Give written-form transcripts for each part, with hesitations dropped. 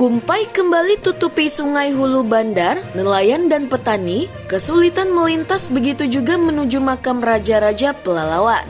Kumpai kembali tutupi Sungai Hulu Bandar, nelayan dan petani kesulitan melintas, begitu juga menuju makam raja-raja Pelalawan.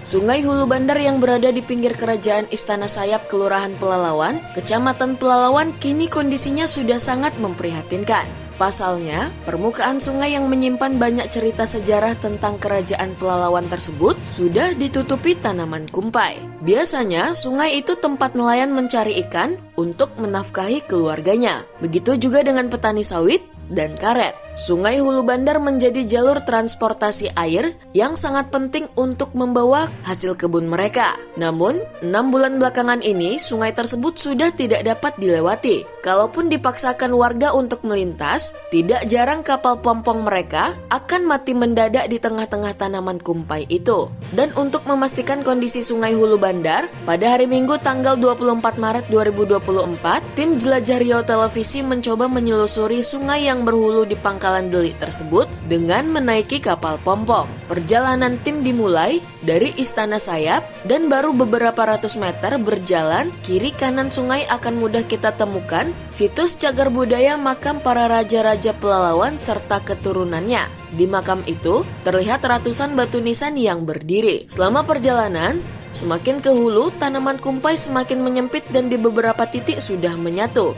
Sungai Hulu Bandar yang berada di pinggir Kerajaan Istana Sayap, Kelurahan Pelalawan, Kecamatan Pelalawan, kini kondisinya sudah sangat memprihatinkan. Pasalnya, permukaan sungai yang menyimpan banyak cerita sejarah tentang Kerajaan Pelalawan tersebut sudah ditutupi tanaman kumpai. Biasanya, sungai itu tempat nelayan mencari ikan untuk menafkahi keluarganya. Begitu juga dengan petani sawit dan karet. Sungai Hulu Bandar menjadi jalur transportasi air yang sangat penting untuk membawa hasil kebun mereka. Namun, 6 bulan belakangan ini sungai tersebut sudah tidak dapat dilewati. Kalaupun dipaksakan warga untuk melintas, tidak jarang kapal pompong mereka akan mati mendadak di tengah-tengah tanaman kumpai itu. Dan untuk memastikan kondisi Sungai Hulu Bandar, pada hari Minggu tanggal 24 Maret 2024, tim Jelajah Riau Televisi mencoba menyelusuri sungai yang berhulu di Pangkalan Deli tersebut dengan menaiki kapal pompong. Perjalanan tim dimulai dari Istana Sayap dan baru beberapa ratus meter berjalan kiri kanan sungai akan mudah kita temukan situs cagar budaya makam para raja-raja Pelalawan serta keturunannya. Di makam itu terlihat ratusan batu nisan yang berdiri. Selama perjalanan, semakin ke hulu, tanaman kumpai semakin menyempit dan di beberapa titik sudah menyatu.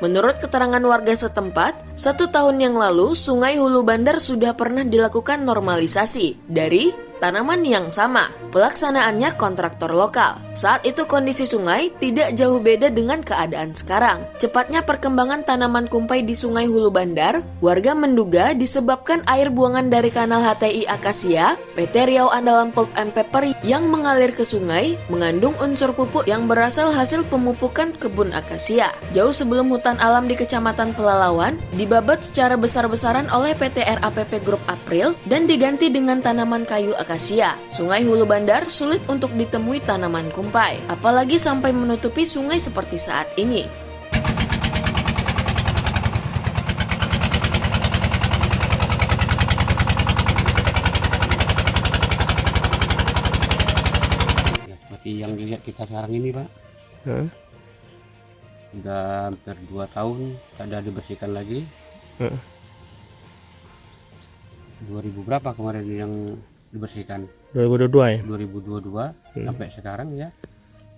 Menurut keterangan warga setempat, 1 tahun yang lalu Sungai Hulu Bandar sudah pernah dilakukan normalisasi dari tanaman yang sama. Pelaksanaannya kontraktor lokal. Saat itu kondisi sungai tidak jauh beda dengan keadaan sekarang. Cepatnya perkembangan tanaman kumpai di Sungai Hulu Bandar, warga menduga disebabkan air buangan dari kanal HTI Akasia, PT Riau Andalan Pulp and Paper yang mengalir ke sungai, mengandung unsur pupuk yang berasal hasil pemupukan kebun akasia. Jauh sebelum hutan alam di Kecamatan Pelalawan dibabat secara besar-besaran oleh PT RAPP Group April dan diganti dengan tanaman kayu akasia. Sungai Hulu Bandar sulit untuk ditemui tanaman kumpai, apalagi sampai menutupi sungai seperti saat ini. Ya, seperti yang dilihat kita sekarang ini, Pak. Udah hampir 2 tahun tidak dibersihkan lagi. 2000 berapa kemarin yang dibersihkan? 2022 ya? 2022 sampai sekarang ya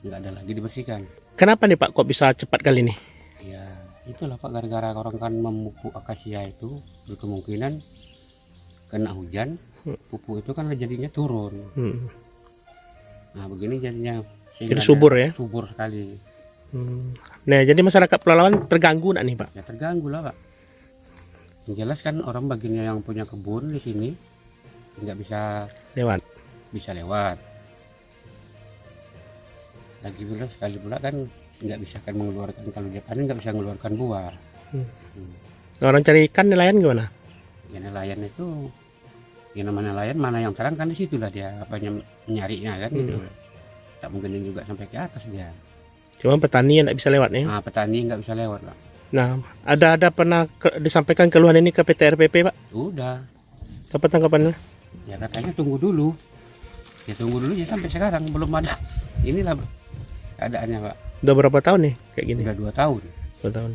nggak ada lagi dibersihkan. Kenapa nih Pak kok bisa cepat kali ini? Ya itulah Pak, gara-gara orang kan memupuk akasia itu kemungkinan kena hujan, pupuk itu kan jadinya turun. Nah begini jadinya Jadi subur ya? Subur sekali. Nah jadi masyarakat Pelalawan terganggu nggak nih Pak? Ya terganggu lah Pak. Yang jelas kan orang bagiannya yang punya kebun di sini nggak bisa lewat. Lagi pula sekali pula kan nggak bisa kan mengeluarkan, kalau dia panen nggak bisa mengeluarkan buah. Orang cari ikan nelayan gimana? Ya nelayan itu, ya namanya nelayan mana yang terang kan di situlah dia apanya nyarinya kan gitu. Tak mungkin juga sampai ke atas dia. Cuma petani yang nggak bisa lewat nih. Nah petani nggak bisa lewat Pak. Nah ada pernah disampaikan keluhan ini ke PT RPP Pak? Udah. Apa tanggapannya? Ya katanya tunggu dulu. Ya tunggu dulu ya sampai sekarang belum ada. Inilah keadaannya Pak. Udah berapa tahun nih kayak gini? Udah 2 tahun. 2 tahun.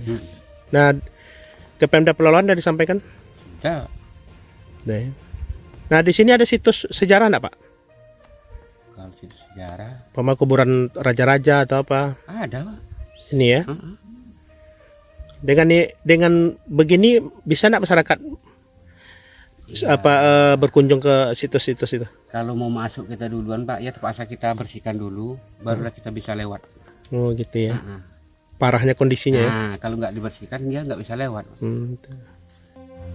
Nah ke Pemda Pelalawan udah disampaikan? Udah. Nah di sini ada situs sejarah nggak Pak? Kalau situs sejarah Pemakaburan raja-raja atau apa? ada Pak. Ini ya. Dengan begini bisa nggak masyarakat berkunjung ke situs-situs itu? Kalau mau masuk kita duluan Pak, ya terpaksa kita bersihkan dulu, barulah kita bisa lewat. Oh gitu ya. Parahnya kondisinya ya. Nah kalau nggak dibersihkan dia nggak bisa lewat.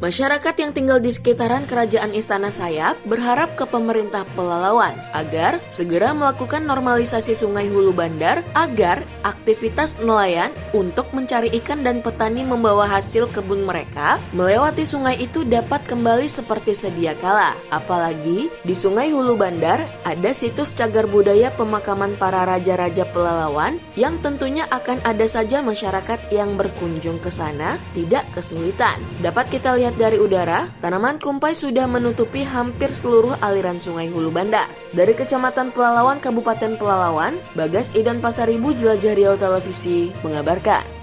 Masyarakat yang tinggal di sekitaran Kerajaan Istana Sayap berharap ke pemerintah Pelalawan agar segera melakukan normalisasi Sungai Hulu Bandar agar aktivitas nelayan untuk mencari ikan dan petani membawa hasil kebun mereka melewati sungai itu dapat kembali seperti sedia kala. Apalagi di Sungai Hulu Bandar ada situs cagar budaya pemakaman para raja-raja Pelalawan yang tentunya akan ada saja masyarakat yang berkunjung ke sana tidak kesulitan. Dapat kita lihat dari udara, tanaman kumpai sudah menutupi hampir seluruh aliran Sungai Hulu Bandar. Dari Kecamatan Pelalawan, Kabupaten Pelalawan, Bagas Idan Pasaribu, Jelajah Riau Televisi mengabarkan.